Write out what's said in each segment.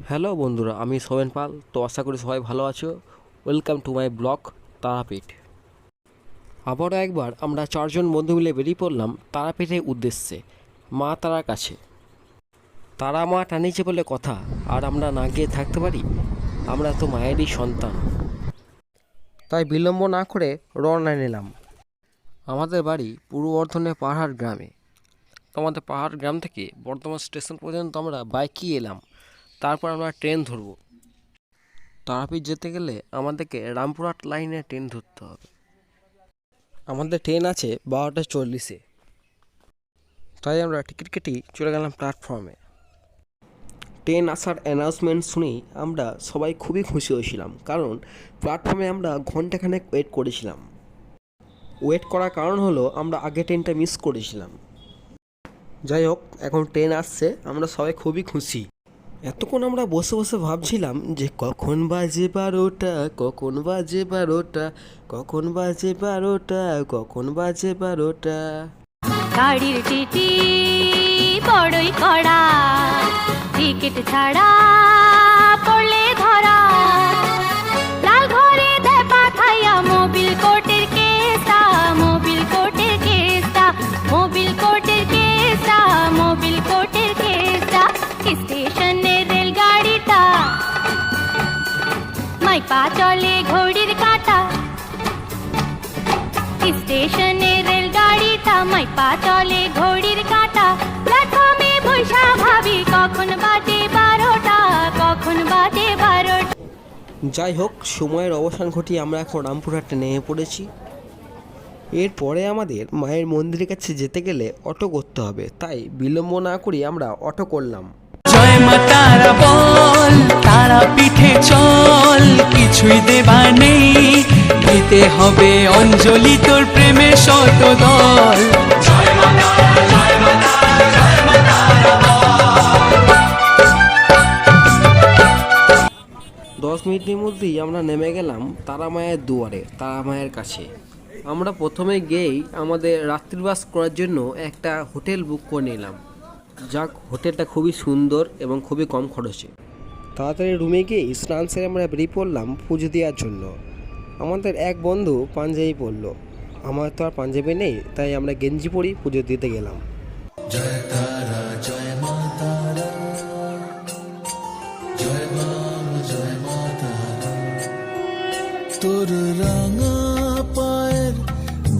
Hello বন্ধুরা, আমি সোমেন পাল। তো আশা করি সবাই ভালো আছো। Welcome to my blog Tarapith. আবারও একবার আমরা 4 জন বন্ধু মিলে বেরিয়ে পড়লাম তারাপীঠের উদ্দেশ্যে, মা তারার কাছে। তারা মা টানিয়েছে বলে কথা, আর আমরা না গিয়ে থাকতে পারি? আমরা তো মায়েরই সন্তান। তাই বিলম্ব না করে রওনা নিলাম। আমাদের বাড়ি পূর্ব বর্ধমানের পাহাড় গ্রামে। তো আমাদের পাহাড় গ্রাম থেকে বর্ধমান স্টেশন পর্যন্ত আমরা বাইকই এলাম। তারপর আমরা ট্রেন ধরব। তারাপীঠ যেতে গেলে আমাদেরকে রামপুরহাট লাইনে ট্রেন ধরতে হবে। আমাদের ট্রেন আছে 12:40-এ। তাই আমরা টিকিট কেটেই চলে গেলাম প্ল্যাটফর্মে। ট্রেন আসার অ্যানাউন্সমেন্ট শুনেই আমরা সবাই খুবই খুশি হয়েছিলাম, কারণ প্ল্যাটফর্মে আমরা ঘন্টাখানেক ওয়েট করেছিলাম। ওয়েট করার কারণ হলো আমরা আগে ট্রেনটা মিস করেছিলাম। যাই হোক, এখন ট্রেন আসছে, আমরা সবাই খুবই খুশি। এতক্ষণ আমরা বসে বসে ভাবছিলাম যে কখন বাজে 12টা, কখন বাজে 12টা, কখন বাজে 12টা, কখন বাজে 12টা। গাড়ির টিটি বড়ই কড়া, টিকিট ছাড়া পড়লে ধরা। লাল ঘরে দেয় পাঠাইয়া মোবিল কোর্টের কেসটা, মোবিল কোর্টের কেসটা, মোবিল কোর্টের কেসটা, মোবিল কোর্টের কেসটা। স্টেশনের রেলগাড়িটা মাইপা চলে ঘড়ির কাঁটা। স্টেশনের রেলগাড়িটা মাইপা চলে ঘড়ির কাঁটা। প্ল্যাটফর্মে বৈশা ভাবি কখন বাজে 12টা, কখন বাজে 12টা। যাই হোক, সময়ের অবসান ঘটিয়ে আমরা এখন রামপুরহাটে নেমে পড়েছি। এরপরে আমাদের মায়ের মন্দিরের কাছে যেতে গেলে অটো করতে হবে, তাই বিলম্ব না করি আমরা অটো করলাম। জয় মা তারা বল, তারা পিঠে চল, কিছুই দেবার নেই, দিতে হবে অঞ্জলি তোর প্রেমের শত দল। জয় মা তারা, জয় মা তারা, জয় মা তারা বল। 10 মিনিটের মধ্যেই আমরা নেমে গেলাম তারা মায়ের দুয়ারে, তারা মায়ের কাছে। আমরা প্রথমে গিয়েই আমাদের রাত্রিবাস করার জন্য একটা হোটেল বুক করে নিলাম। যাক, হোটেলটা খুবই সুন্দর এবং খুবই কম খরচে। তাড়াতাড়ি রুমে গিয়ে স্নান সেরে আমরা বেরিয়ে পড়লাম পুজো দেওয়ার জন্য। আমাদের এক বন্ধু পাঞ্জাবি পরলো, আমার তো আর পাঞ্জাবি নেই, তাই আমরা গেঞ্জি পরি পুজো দিতে গেলাম। জয় তারা, জয় মা তারা, জয় মা, জয় মা তারা। তোর রাঙা পায়ের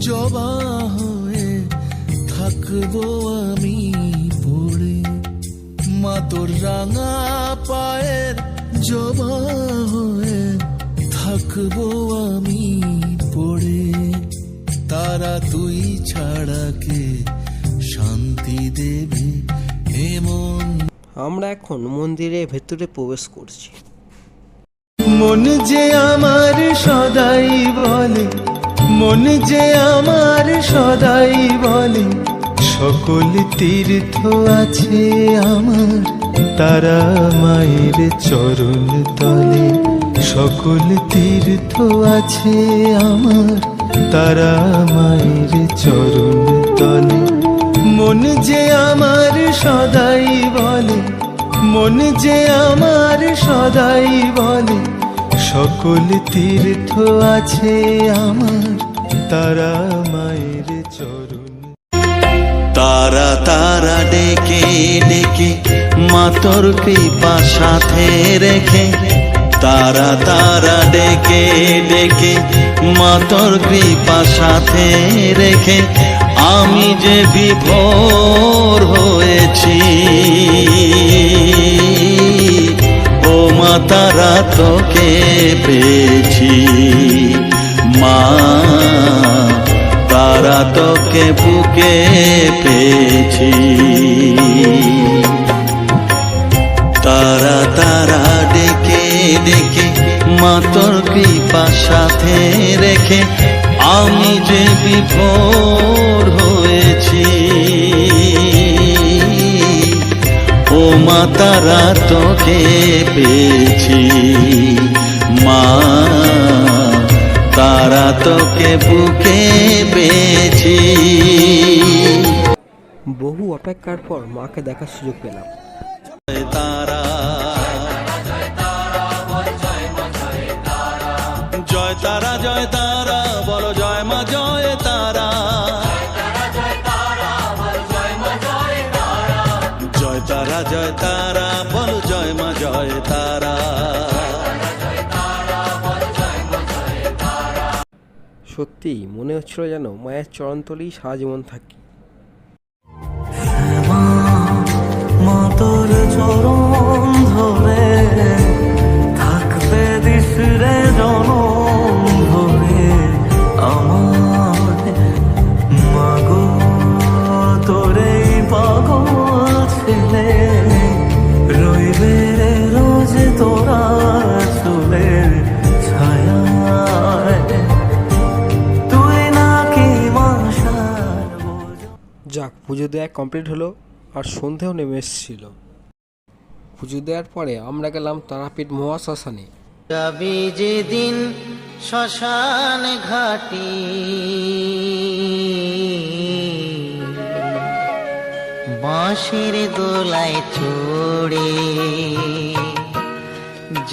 জবা হয়ে থাকবো আমি পড়ে, মা তোর রাঙা পায়ের জবা হয়ে থাকবো আমি পড়ে। তারা তুই ছাড়া কে শান্তি দেবে এমন। আমরা এখন মন্দিরের ভেতরে প্রবেশ করছি। মন যে আমার সদাই বলে, মন যে আমার সদাই বলে, সকল তীর্থ আছে আমার তারা মায়ের চরণ তলে। সকল তীর্থ আছে আমার তারা মায়ের চরণ তলে। মন যে আমার সদাই বলে, মন যে আমার সদাই বলে, সকল তীর্থ আছে আমার তারা মায়ের চরণ। তারা তারা ডেকে ডেকে মা তোর কৃপা সাথে রেখে, তারা তারা ডেকে ডেকে মা তোর কৃপা সাথে রেখে, আমি যে বিভোর হয়েছি। ও মা তারা তোকে পেয়েছি, মা তারা তোকে বুকে পেয়েছি। তারা তারা ডেকে ডেকে মা তোর কৃপা সাথে রেখে, আমি যে বিভোর হয়েছি। ও মা তারা তোকে পেয়েছি, মা তারা তোকে বুকে পেয়েছি। বহু অপেক্ষার পর মাকে দেখার সুযোগ পেলাম। তারা জয় তারা জয় তারা বলো জয় মা জয় তারা জয় তারা জয় তারা বলো জয় মা জয় তারা। সত্যিই মনে হচ্ছিল যেন মায়ের চরণতলেই সারা জীবন থাকি। মা তোর চরণ ধরে থাকতে দিস রে জনম ধরে আমার মাগো তোরে পাগল ছেলে রইবে রে রোজ তোরা চুলের ছায়ায় তুই নাকি মাসার যাক, পুজো দেওয়া কমপ্লিট হলো আর সন্ধেও নেমে এসেছিল। পুজো দেওয়ার পরে আমরা গেলাম তারাপীঠ মহাশ্মশানে। যাবি যেদিন শ্মশান ঘাটি বাঁশের দোলায় চড়ে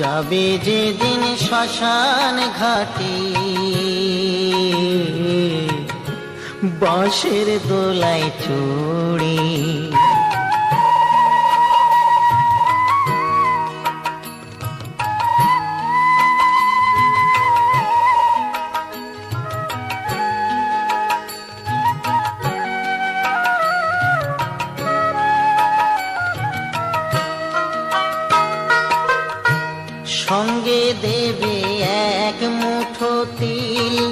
যাবে যেদিন শ্মশান ঘাটি বাঁশের দোলায় চড়ে সঙ্গে দেবে এক মুঠো তিল।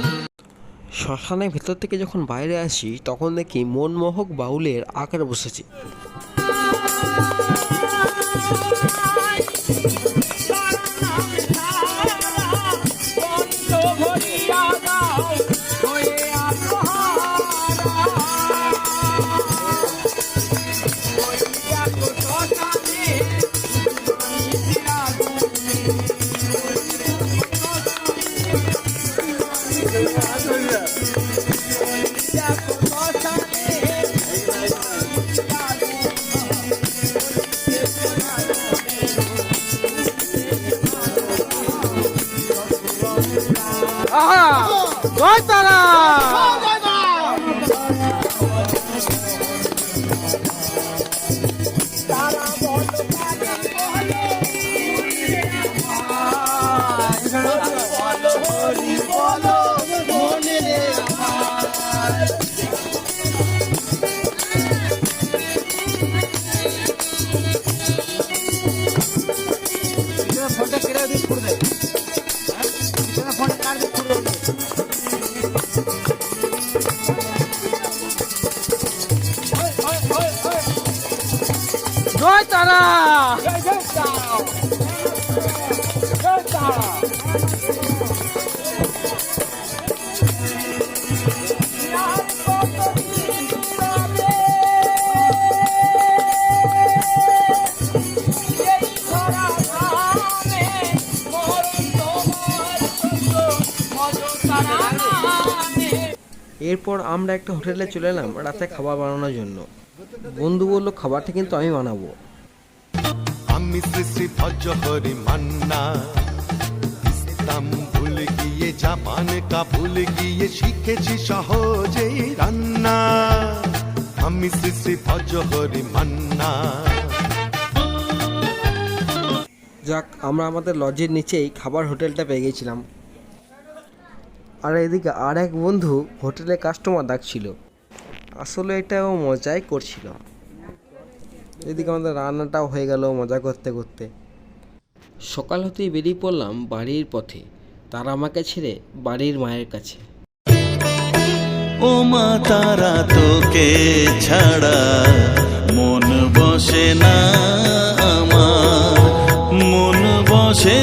শ্মশানের ভেতর থেকে যখন বাইরে আসি তখন দেখি মনমোহক বাউলের আকার বসেছে। জয় তারা। জয় তারা। এরপর আমরা একটা হোটেলে চলে এলাম রাতে খাবার বানানোর জন্য। বন্ধু বললো খাবারটা কিন্তু আমি বানাবো। আমি শ্রী শ্রী ভজহরি মান্না ইসলাম ভুল গিয়ে জাপান কাবুল গিয়ে শিখেছি সহজেই রান্না। আমি শ্রী শ্রী ভজহরি মান্না। যাক, আমরা আমাদের লজের নিচেই খাবার হোটেলটা পেয়ে গেছিলাম। আর এদিকে আর এক বন্ধু হোটেলে কাস্টমার ডাকছিল। আসলে এটাও মজাই করছিল। এদিকে আমাদের রান্নাটাও হয়ে গেল মজা করতে করতে। সকাল হতেই বেরিয়ে পড়লাম বাড়ির পথে, তারা আমাকে ছেড়ে বাড়ির মায়ের কাছে। ও মা তারা তোকে ছাড়া মন বসে না আমার, মন বসে